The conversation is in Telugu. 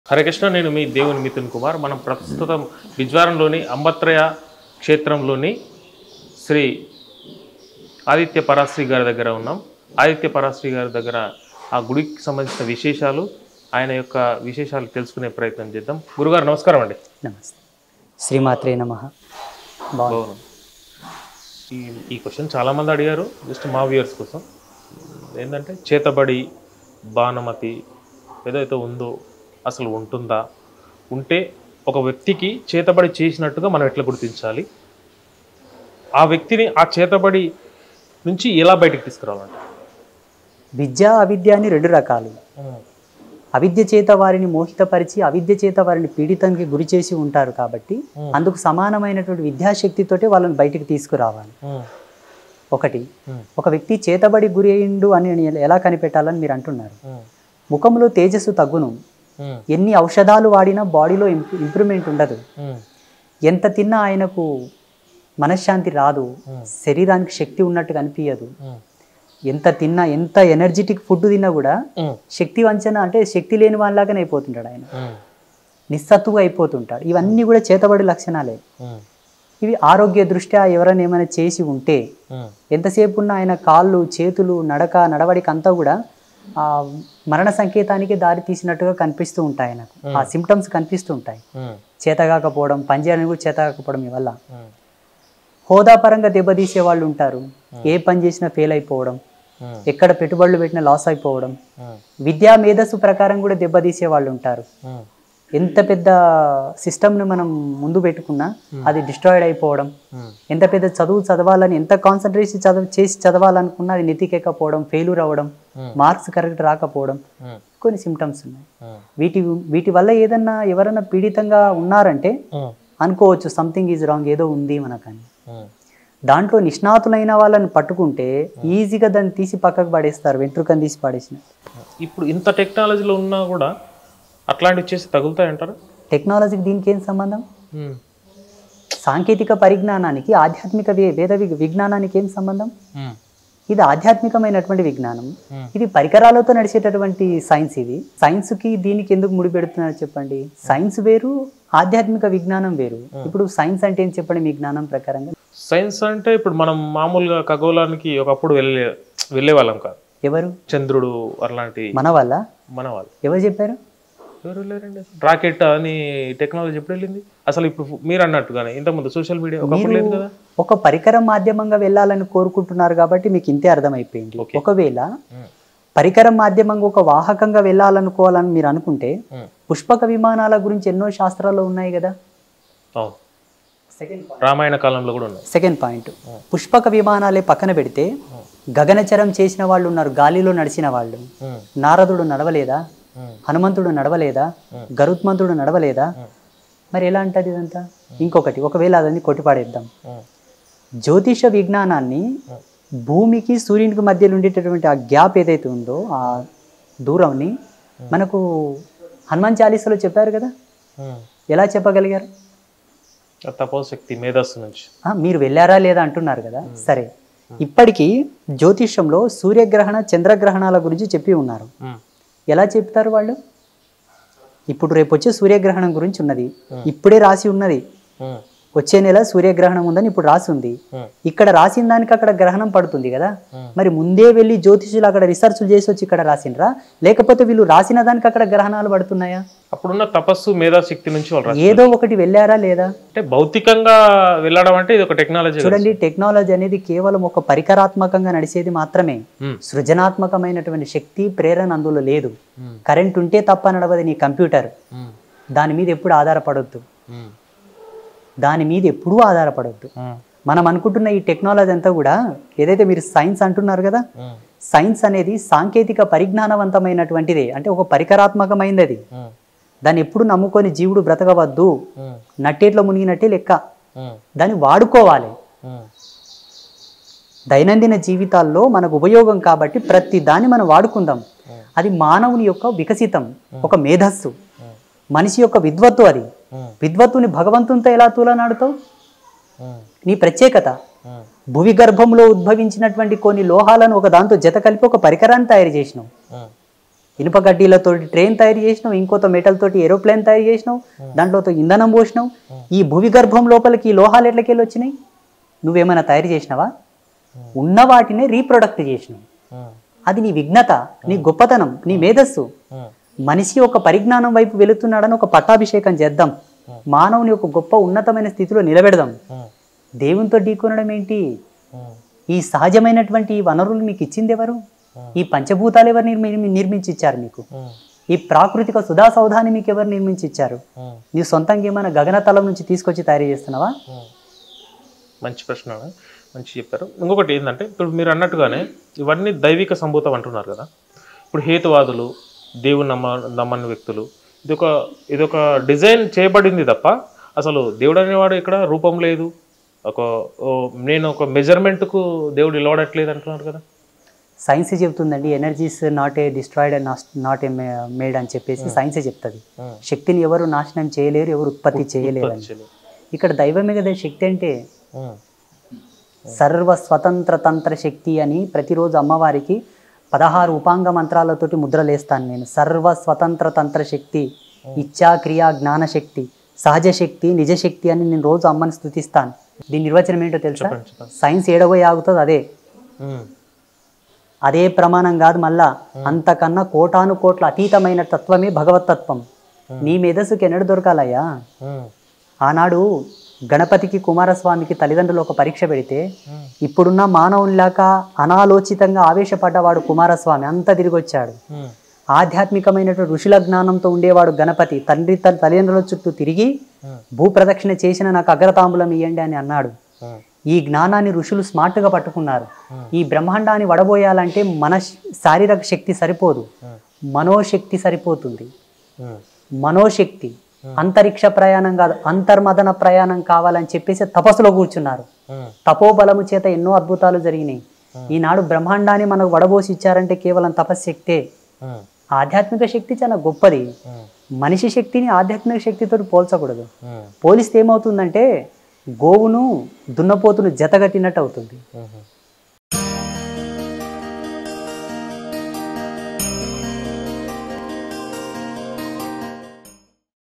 హరే కృష్ణ. నేను మీ దేవుని మిథున్ కుమార్. మనం ప్రస్తుతం బిజ్వారంలోని అంబత్రయ క్షేత్రంలోని శ్రీ ఆదిత్య పరాశ్రీ గారి దగ్గర ఉన్నాం. ఆదిత్య పరాశ్రీ గారి దగ్గర ఆ గుడికి సంబంధించిన విశేషాలు, ఆయన యొక్క విశేషాలు తెలుసుకునే ప్రయత్నం చేద్దాం. గురుగారు నమస్కారం అండి. నమస్తే. శ్రీమాత్రే నమః. బాగున్నాం. ఈ క్వశ్చన్ చాలామంది అడిగారు, జస్ట్ మా వ్యూయర్స్ కోసం. ఏంటంటే చేతబడి, బాణమతి ఏదైతే ఉందో అసలు ఉంటుందా, ఉంటే ఒక వ్యక్తికి చేతబడి చేసినట్టుగా మనం ఎట్లా గుర్తించాలి, ఆ వ్యక్తిని ఆ చేతబడి నుంచి ఎలా బయటకు తీసుకురావాలంట? విద్య అవిద్య అని రెండు రకాలు. అవిద్య చేత వారిని మోహితపరిచి అవిద్య చేత వారిని పీడితానికి గురి చేసి ఉంటారు కాబట్టి అందుకు సమానమైనటువంటి విద్యాశక్తితోటే వాళ్ళని బయటికి తీసుకురావాలి. ఒకటి, ఒక వ్యక్తి చేతబడి గురి అయిండు అని ఎలా కనిపెట్టాలని మీరు అంటున్నారు. ముఖంలో తేజస్సు తగ్గును, ఎన్ని ఔషధాలు వాడినా బాడీలో ఇంప్రూవ్మెంట్ ఉండదు, ఎంత తిన్నా ఆయనకు మనశ్శాంతి రాదు, శరీరానికి శక్తి ఉన్నట్టుగా అనిపించదు, ఎంత తిన్నా ఎంత ఎనర్జెటిక్ ఫుడ్ తిన్నా కూడా శక్తి వంచన అంటే శక్తి లేని వాళ్ళలాగానే అయిపోతుంటాడు, ఆయన నిస్సత్తుగా అయిపోతుంటాడు. ఇవన్నీ కూడా చేతబడి లక్షణాలే. ఇవి ఆరోగ్య దృష్ట్యా ఎవరైనా ఏమైనా చేసి ఉంటే ఎంతసేపు ఉన్న ఆయన కాళ్ళు చేతులు నడవడిక అంతా కూడా ఆ మరణ సంకేతానికి దారి తీసినట్టుగా కనిపిస్తూ ఉంటాయి. ఆయనకు ఆ సిమ్టమ్స్ కనిపిస్తూ ఉంటాయి. చేతగాకపోవడం, పనిచేయడానికి కూడా చేతగాకపోవడం వల్ల హోదాపరంగా దెబ్బతీసే వాళ్ళు ఉంటారు. ఏ పని చేసినా ఫెయిల్ అయిపోవడం, ఎక్కడ పెట్టుబడులు పెట్టినా లాస్ అయిపోవడం, విద్యా మేధస్సు ప్రకారం కూడా దెబ్బతీసే వాళ్ళు ఉంటారు. ఎంత పెద్ద సిస్టమ్ను మనం ముందు పెట్టుకున్నా అది డిస్ట్రాయిడ్ అయిపోవడం, ఎంత పెద్ద చదువు చదవాలని ఎంత కాన్సన్ట్రేషన్ చేసి చదవాలనుకున్నా అది నెతికెక్కకపోవడం, ఫెయిల్యూర్ అవ్వడం, మార్క్స్ కరెక్ట్ రాకపోవడం, కొన్ని సిమ్టమ్స్ ఉన్నాయి. వీటి వల్ల ఏదన్నా ఎవరైనా పీడితంగా ఉన్నారంటే అనుకోవచ్చు సంథింగ్ ఈజ్ రాంగ్, ఏదో ఉంది మనకని. దాంట్లో నిష్ణాతులైన వాళ్ళని పట్టుకుంటే ఈజీగా దాన్ని తీసి పక్కకు పడేస్తారు, వెంట్రుకని తీసి పడేసిన. ఇప్పుడు ఇంత టెక్నాలజీలో ఉన్నా కూడా అట్లాంటివి చేసి తగులుతాయంటారు? టెక్నాలజీకి దీనికి ఏం సంబంధం? సాంకేతిక పరిజ్ఞానానికి ఆధ్యాత్మిక వేద విజ్ఞానానికి ఏం సంబంధం? ఇది ఆధ్యాత్మికమైనటువంటి విజ్ఞానం, ఇది పరికరాలతో నడిచేటటువంటి సైన్స్. ఇది సైన్స్కి దీనికి ఎందుకు ముడిపెడుతున్నారు చెప్పండి? సైన్స్ వేరు, ఆధ్యాత్మిక విజ్ఞానం వేరు. ఇప్పుడు సైన్స్ అంటే ఏం చెప్పండి మీ జ్ఞానం ప్రకారంగా? సైన్స్ అంటే ఇప్పుడు మనం మామూలుగా ఖగోళానికి ఒకప్పుడు వెళ్ళే వాళ్ళం కాదు. ఎవరు? చంద్రుడు అలాంటి మన వాళ్ళ ఎవరు చెప్పారు? ఎవరు లేరండి. రాకెట్ అని టెక్నాలజీ ఎప్పుడు వెళ్ళింది అసలు? ఇప్పుడు మీరు అన్నట్టుగానే ఇంతకుముందు సోషల్ మీడియా ఒకప్పుడు లేదు కదా. ఒక పరికరం మాధ్యమంగా వెళ్ళాలని కోరుకుంటున్నారు కాబట్టి మీకు ఇంతే అర్థమైపోయింది. ఒకవేళ పరికరం మాధ్యమంగా ఒక వాహకంగా వెళ్ళాలనుకోవాలని మీరు అనుకుంటే పుష్పక విమానాల గురించి ఎన్నో శాస్త్రాలు ఉన్నాయి కదా. రామాయణ కాలంలో కూడా ఉన్నాయి. సెకండ్ పాయింట్, పుష్పక విమానాలే పక్కన పెడితే గగనచరం చేసిన వాళ్ళు ఉన్నారు, గాలిలో నడిచిన వాళ్ళు. నారదుడు నడవలేదా? హనుమంతుడు నడవలేదా? గరుత్మంతుడు నడవలేదా? మరి ఎలా అంటది ఇదంతా? ఇంకొకటి, ఒకవేళ అదని కొట్టిపాడేద్దాం. జ్యోతిష విజ్ఞానాన్ని భూమికి సూర్యునికి మధ్యలో ఉండేటటువంటి ఆ గ్యాప్ ఏదైతే ఉందో ఆ దూరంని మనకు హనుమాన్ చాలీసాలో చెప్పారు కదా. ఎలా చెప్పగలిగారు? తపోశక్తి మేధస్సు నుంచి. మీరు వెళ్ళారా లేదా అంటున్నారు కదా. సరే, ఇప్పటికీ జ్యోతిష్యంలో సూర్యగ్రహణ చంద్రగ్రహణాల గురించి చెప్పి ఉన్నారు. ఎలా చెప్తారు వాళ్ళు? ఇప్పుడు రేపు వచ్చే సూర్యగ్రహణం గురించి ఉన్నది, ఇప్పుడే రాసి ఉన్నది. వచ్చే నెల సూర్యగ్రహణం ఉందని ఇప్పుడు రాసి ఉంది. ఇక్కడ రాసిన దానికి అక్కడ గ్రహణం పడుతుంది కదా. మరి ముందే వెళ్ళి జ్యోతిషులు అక్కడ రీసెర్చ్లు చేసి వచ్చి ఇక్కడ రాసినరా, లేకపోతే వీళ్ళు రాసిన దానికి అక్కడ గ్రహణాలు పడుతున్నాయా? అప్పుడున్న తపస్సు మేధాశక్తి నుంచి ఏదో ఒకటి వెళ్ళారా లేదా? అంటే భౌతికంగా వెళ్ళడం అంటే ఇది ఒక టెక్నాలజీ. చూడండి, టెక్నాలజీ అనేది కేవలం ఒక పరికరాత్మకంగా నడిచేది మాత్రమే. సృజనాత్మకమైనటువంటి శక్తి ప్రేరణ అందులో లేదు. కరెంట్ ఉంటే తప్ప నడవదు నీ కంప్యూటర్. దాని మీద ఎప్పుడు ఆధారపడొద్దు, దాని మీద ఎప్పుడూ ఆధారపడొద్దు. మనం అనుకుంటున్న ఈ టెక్నాలజీ అంతా కూడా ఏదైతే మీరు సైన్స్ అంటున్నారు కదా, సైన్స్ అనేది సాంకేతిక పరిజ్ఞానవంతమైనటువంటిదే, అంటే ఒక పరికరాత్మకమైనది. అది దాన్ని ఎప్పుడు నమ్ముకొని జీవుడు బ్రతకవద్దు, నట్టేట్లో మునిగినట్టే లెక్క. దాన్ని వాడుకోవాలి దైనందిన జీవితాల్లో, మనకు ఉపయోగం కాబట్టి ప్రతి దాన్ని మనం వాడుకుందాం. అది మానవుని యొక్క వికసితం, ఒక మేధస్సు, మనిషి యొక్క విద్వత్తు. అది విద్వత్తుని భగవంతునితో ఎలా తూలనాడుతావు? నీ ప్రత్యేకత. భూమి గర్భంలో ఉద్భవించినటువంటి కొన్ని లోహాలను ఒక దాంతో జత కలిపి ఒక పరికరాన్ని తయారు చేసినావు. ఇనుప గడ్డీలతో ట్రైన్ తయారు చేసినావు, ఇంకోతో మెటల్ తోటి ఏరోప్లేన్ తయారు చేసినావు, దాంట్లోతో ఇంధనం పోసినావు. ఈ భూమి గర్భం లోపలికి ఈ లోహాలు ఎట్లకెళ్ళి వచ్చినాయి? నువ్వేమైనా తయారు చేసినావా? ఉన్న వాటినే రీప్రొడక్ట్ చేసినావు. అది నీ విఘ్నత, నీ గొప్పతనం, నీ మేధస్సు. మనిషి ఒక పరిజ్ఞానం వైపు వెళుతున్నాడని ఒక పట్టాభిషేకం చేద్దాం, మానవుని ఒక గొప్ప ఉన్నతమైన స్థితిలో నిలబెడదాం. దేవునితో ఢీకొనడం ఏంటి? ఈ సహజమైనటువంటి ఈ వనరులు మీకు ఇచ్చింది ఎవరు? ఈ పంచభూతాలు ఎవరు నిర్మించి ఇచ్చారు మీకు? ఈ ప్రాకృతిక సుధా సౌధాన్ని మీకు ఎవరు నిర్మించి ఇచ్చారు? నీ సొంతంగా ఏమైనా గగనతలం నుంచి తీసుకొచ్చి తయారు చేస్తున్నావా? మంచి ప్రశ్న, మంచి చెప్పారు. ఇంకొకటి ఏంటంటే, ఇప్పుడు మీరు అన్నట్టుగానే ఇవన్నీ దైవిక సంభూతం అంటున్నారు కదా. ఇప్పుడు హేతువాదులు, దేవుని నమ్మని వ్యక్తులు, ఇదొక డిజైన్ చేయబడింది తప్ప అసలు దేవుడు అనేవాడు ఇక్కడ రూపం లేదు, నేను ఒక మెజర్మెంట్కు దేవుడు నిలవడట్లేదు అంటున్నారు కదా. సైన్స్ చెప్తుందండి, energy's not a destroyed and not a made అని చెప్పేసి సైన్సే చెప్తుంది. శక్తిని ఎవరు నాశనం చేయలేరు, ఎవరు ఉత్పత్తి చేయలేరు అని. ఇక్కడ దైవమే కదా శక్తి అంటే. సర్వ స్వతంత్ర తంత్ర శక్తి అని ప్రతిరోజు అమ్మవారికి 16 ఉపాంగ మంత్రాలతోటి ముద్రలేస్తాను నేను. సర్వ స్వతంత్ర తంత్ర శక్తి, ఇచ్ఛా క్రియా జ్ఞాన శక్తి, సహజ శక్తి, నిజశక్తి అని నేను రోజు అమ్మని స్తుతిస్తాను. దీని నిర్వచనం ఏంటో తెలుసా? సైన్స్ ఏడవై ఆగుతుంది అదే ప్రమాణం కాదు. మళ్ళా అంతకన్నా కోటాను కోట్ల అతీతమైన తత్వమే భగవతత్వం. నీ మేధస్సుకి ఎన్నడు దొరకాలయ్యా? ఆనాడు గణపతికి కుమారస్వామికి తల్లిదండ్రులు ఒక పరీక్ష పెడితే ఇప్పుడున్న మానవునిలాగా అనాలోచితంగా ఆవేశపడ్డవాడు కుమారస్వామి అంతా తిరిగి వచ్చాడు. ఆధ్యాత్మికమైనటువంటి ఋషుల జ్ఞానంతో ఉండేవాడు గణపతి తల్లిదండ్రుల చుట్టూ తిరిగి భూప్రదక్షిణ చేసిన నాకు అగ్రతాంబూలం ఇయ్యండి అని అన్నాడు. ఈ జ్ఞానాన్ని ఋషులు స్మార్ట్గా పట్టుకున్నారు. ఈ బ్రహ్మాండాన్ని వడబోయాలంటే మన శారీరక శక్తి సరిపోదు, మనోశక్తి సరిపోతుంది. మనోశక్తి అంతరిక్ష ప్రయాణం కాదు, అంతర్మదన ప్రయాణం కావాలని చెప్పేసి తపస్సులో కూర్చున్నారు. తపోబలము చేత ఎన్నో అద్భుతాలు జరిగినాయి. ఈనాడు బ్రహ్మాండాన్ని మనకు వడబోసి ఇచ్చారంటే కేవలం తపశ్శక్తే. ఆధ్యాత్మిక శక్తి చాలా గొప్పది. మనిషి శక్తిని ఆధ్యాత్మిక శక్తితో పోల్చకూడదు. పోలిస్తే ఏమవుతుందంటే గోవును దున్నపోతును జతగట్టినట్టు అవుతుంది.